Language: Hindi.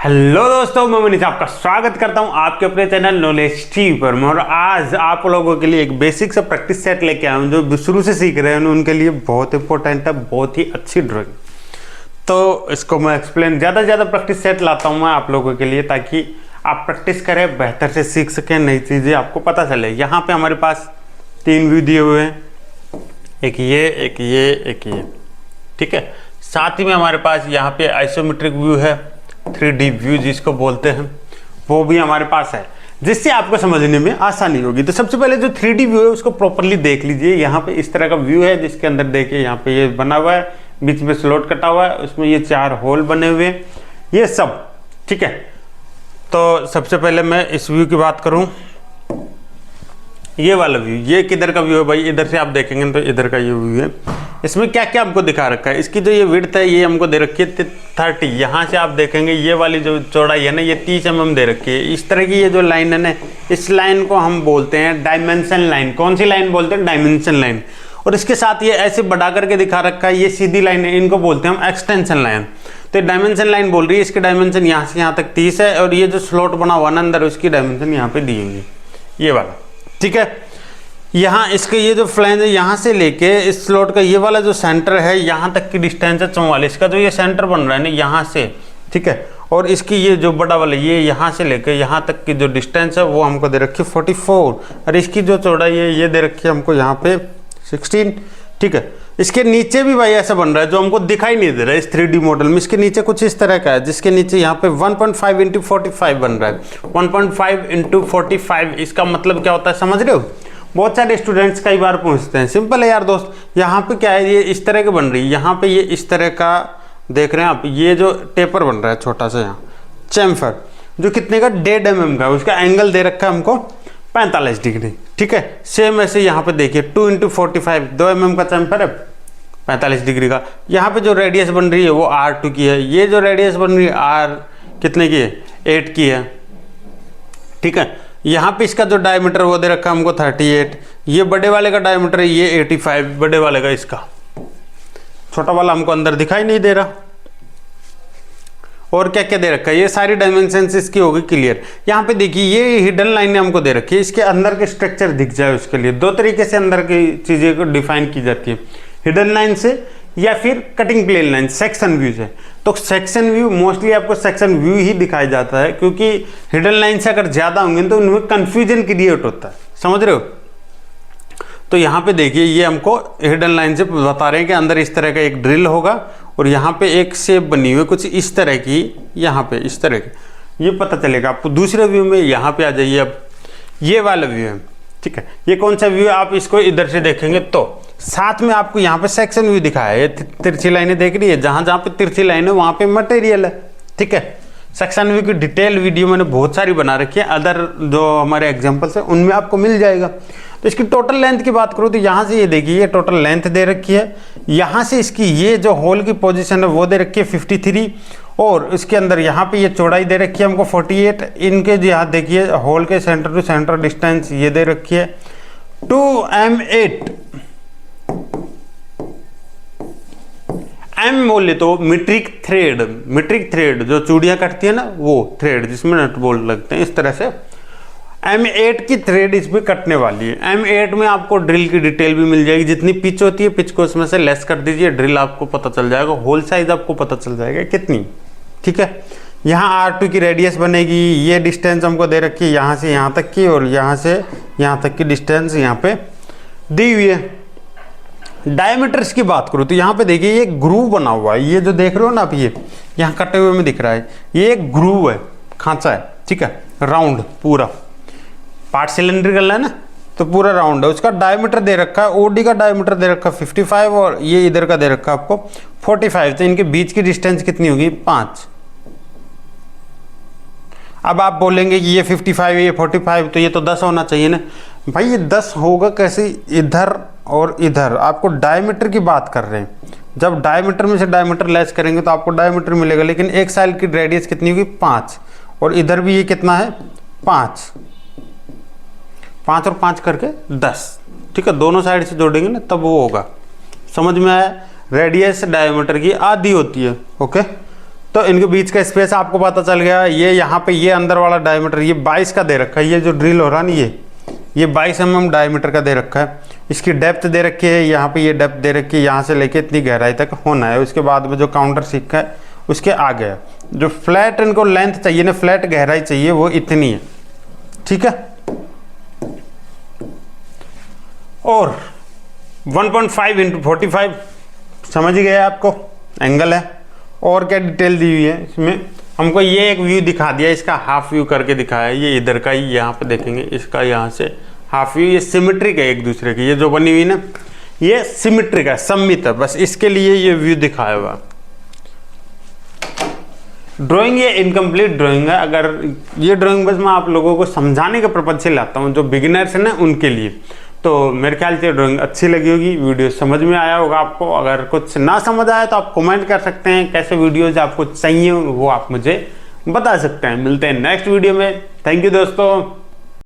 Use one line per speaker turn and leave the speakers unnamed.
हेलो दोस्तों, मैं मनीष आपका स्वागत करता हूं आपके अपने चैनल नॉलेज टीवी पर। और आज आप लोगों के लिए एक बेसिक सा प्रैक्टिस सेट लेके आया हूं जो शुरू से सीख रहे हैं उनके लिए बहुत इंपॉर्टेंट है, बहुत ही अच्छी ड्राइंग। तो इसको मैं एक्सप्लेन ज़्यादा से ज़्यादा प्रैक्टिस सेट लाता हूँ मैं आप लोगों के लिए, ताकि आप प्रैक्टिस करें, बेहतर से सीख सकें, नई चीज़ें आपको पता चले। यहाँ पे हमारे पास 3 व्यू दिए हुए हैं, एक ये, एक ये, एक ये, ठीक है। साथ ही में हमारे पास यहाँ पे आइसोमेट्रिक व्यू है, 3D व्यू जिसको बोलते हैं, वो भी हमारे पास है, जिससे आपको समझने में आसानी होगी। तो सबसे पहले जो 3D व्यू है उसको प्रॉपरली देख लीजिए। यहाँ पे इस तरह का व्यू है जिसके अंदर देखिए यहाँ पे ये बना हुआ है, बीच में स्लॉट कटा हुआ है, उसमें ये 4 होल बने हुए हैं, ये सब ठीक है। तो सबसे पहले मैं इस व्यू की बात करूँ, ये वाला व्यू, ये किधर का व्यू है भाई? इधर से आप देखेंगे तो इधर का ये व्यू है। इसमें क्या क्या हमको दिखा रखा है, इसकी जो ये विड्थ है ये हमको दे रखी है 30। यहाँ से आप देखेंगे ये वाली जो चौड़ाई है ना, ये 30 mm दे रखी है। इस तरह की ये जो लाइन है ना, इस लाइन को हम बोलते हैं डायमेंशन लाइन। कौन सी लाइन बोलते हैं? Dimension line. और इसके साथ ये ऐसे बढ़ा करके दिखा रखा है, ये सीधी लाइन है, इनको बोलते हैं हम एक्सटेंशन लाइन। तो डायमेंशन लाइन बोल रही है, इसकी डायमेंशन यहाँ से यहाँ तक 30 है, और ये जो स्लॉट बना हुआ ना अंदर, उसकी डायमेंशन यहाँ पे दी हुई है, ये वाला, ठीक है। यहाँ इसके ये जो फ्लैंज है, यहाँ से लेके इस स्लॉट का ये वाला जो सेंटर है, यहाँ तक की डिस्टेंस है 44 का, जो ये सेंटर बन रहा है ना यहाँ से, ठीक है। और इसकी ये जो बड़ा वाला ये यहाँ से लेके यहाँ तक की जो डिस्टेंस है वो हमको दे रखी है 44, और इसकी जो चौड़ाई है ये दे रखी है हमको यहाँ पे 16, ठीक है। इसके नीचे भी भाई ऐसा बन रहा है जो हमको दिखाई नहीं दे रहा है इस 3D मॉडल में। इसके नीचे कुछ इस तरह का है, जिसके नीचे यहाँ पे 1.5 × 45 बन रहा है। 1.5 × 45 इसका मतलब क्या होता है, समझ रहे हो? बहुत सारे स्टूडेंट्स कई बार पूछते हैं, सिंपल है यार दोस्त, यहाँ पे क्या है, ये इस तरह की बन रही है, यहाँ पे ये इस तरह का देख रहे हैं आप, ये जो टेपर बन रहा है छोटा सा यहाँ चैम्फर, जो कितने का 1.5 mm का, उसका एंगल दे रखा है हमको 45 डिग्री, ठीक है। सेम ऐसे यहाँ पे देखिए 2 × 45, 2 mm का चैम्फर है 45 डिग्री का। यहाँ पे जो रेडियस बन रही है वो R2 की है, ये जो रेडियस बन रही है R कितने की है? 8 की है, ठीक है। यहाँ पे इसका जो डायमीटर वो दे रखा है हमको 38, ये बड़े वाले का डायमीटर है ये 85, बड़े वाले का, इसका छोटा वाला हमको अंदर दिखाई नहीं दे रहा। और क्या क्या दे रखा है, ये सारी डायमेंशंस इसकी होगी क्लियर। यहाँ पे देखिए ये हिडन लाइनें हमको दे रखी है, इसके अंदर के स्ट्रक्चर दिख जाए उसके लिए 2 तरीके से अंदर की चीज़ें को डिफाइन की जाती है, हिडन लाइन से या फिर cutting plane line, section view से। तो सेक्शन व्यू मोस्टली आपको सेक्शन व्यू ही दिखाया जाता है, क्योंकि हिडन लाइन से अगर ज़्यादा होंगे तो उनमें कन्फ्यूजन क्रिएट होता है, समझ रहे हो? तो यहाँ पे देखिए ये हमको हिडन लाइन से बता रहे हैं कि अंदर इस तरह का एक ड्रिल होगा, और यहाँ पे एक शेप बनी हुई है कुछ इस तरह की, यहाँ पे इस तरह की, ये पता चलेगा आपको। दूसरे व्यू में यहाँ पे आ जाइए, अब ये वाला व्यू है, ठीक है। ये कौन सा व्यू है? आप इसको इधर से देखेंगे तो साथ में आपको यहाँ पे सेक्शन व्यू दिखाया है, तिरछी लाइनें देख रही है, जहाँ जहाँ पे तिरछी लाइन है वहाँ पे मटेरियल है, ठीक है। सेक्शन व्यू की डिटेल वीडियो मैंने बहुत सारी बना रखी है, अदर जो हमारे एग्जांपल्स है उनमें आपको मिल जाएगा। तो इसकी टोटल लेंथ की बात करूँ तो यहाँ से ये देखिए ये टोटल लेंथ दे रखी है, यहाँ से इसकी ये जो होल की पोजीशन है वो दे रखी है 53, और इसके अंदर यहाँ पे ये चौड़ाई दे रखी है हमको 48। इनके यहाँ देखिए होल के सेंटर टू सेंटर डिस्टेंस ये दे रखी है 2m8। M बोले तो मीट्रिक थ्रेड जो चूड़ियां कटती है ना, वो थ्रेड जिसमें नट बोल्ट लगते हैं, इस तरह से M8 की थ्रेड इसमें कटने वाली है। M8 में आपको ड्रिल की डिटेल भी मिल जाएगी, जितनी पिच होती है पिच को उसमें से लेस कर दीजिए, ड्रिल आपको पता चल जाएगा, होल साइज आपको पता चल जाएगा कितनी, ठीक है। यहाँ R2 की रेडियस बनेगी, ये डिस्टेंस हमको दे रखी है यहाँ से यहाँ तक की, और यहाँ से यहाँ तक की डिस्टेंस यहाँ पे दी हुई है। डायमीटर्स की बात करूँ तो यहाँ पे देखिए ये ग्रूव बना हुआ है, ये जो देख रहे हो ना आप, ये यहाँ कटे हुए में दिख रहा है, ये एक ग्रूव है, खांचा है, ठीक है, राउंड पूरा पार्ट सिलेंड्रिकल है ना, तो पूरा राउंड है। उसका डायमीटर दे रखा है, ओडी का डायमीटर दे रखा है 55, और ये इधर का दे रखा है आपको 45। तो इनके बीच की डिस्टेंस कितनी होगी? 5। अब आप बोलेंगे कि ये 55 ये 45, तो ये तो 10 होना चाहिए ना भाई। ये 10 होगा कैसे? इधर और इधर, आपको डायमीटर की बात कर रहे हैं। जब डायमीटर में से डायमीटर लेस करेंगे तो आपको डायमीटर मिलेगा, लेकिन एक साइड की रेडियस कितनी होगी? 5, और इधर भी ये कितना है? 5 और 5 करके 10, ठीक है। दोनों साइड से जोड़ेंगे ना तब वो होगा, समझ में आया? रेडियस डायमीटर की आधी होती है, ओके। तो इनके बीच का स्पेस आपको पता चल गया। ये यहाँ पे ये अंदर वाला डायमीटर ये 22 का दे रखा है। ये जो ड्रिल हो रहा है ना ये 22 mm डायमीटर का दे रखा है। इसकी डेप्थ दे रखी है, यहाँ पे ये डेप्थ दे रखी है, यहाँ से लेके इतनी गहराई तक होना है। उसके बाद में जो काउंटर सिक्का है उसके आगे है। जो फ्लैट इनको लेंथ चाहिए ना, फ्लैट गहराई चाहिए, वो इतनी है, ठीक है। और 1.5 × 45 समझ गए आपको एंगल है। और क्या डिटेल दी हुई है इसमें, हमको ये एक व्यू दिखा दिया, इसका हाफ व्यू करके दिखाया है। ये इधर का ही यहाँ पे देखेंगे, इसका यहाँ से हाफ व्यू। ये सिमेट्रिक है एक दूसरे की, ये जो बनी हुई ना ये सिमेट्रिक है, सममित है, बस इसके लिए ये व्यू दिखाया हुआ। ड्राइंग ये इनकम्प्लीट ड्राइंग है। अगर ये ड्राइंग बस मैं आप लोगों को समझाने के पर्पज से लाता हूँ, जो बिगिनर्स हैं ना उनके लिए। तो मेरे ख्याल से ड्राइंग अच्छी लगी होगी, वीडियो समझ में आया होगा आपको। अगर कुछ ना समझ आया तो आप कमेंट कर सकते हैं, कैसे वीडियोज आपको चाहिए वो आप मुझे बता सकते हैं। मिलते हैं नेक्स्ट वीडियो में। थैंक यू दोस्तों।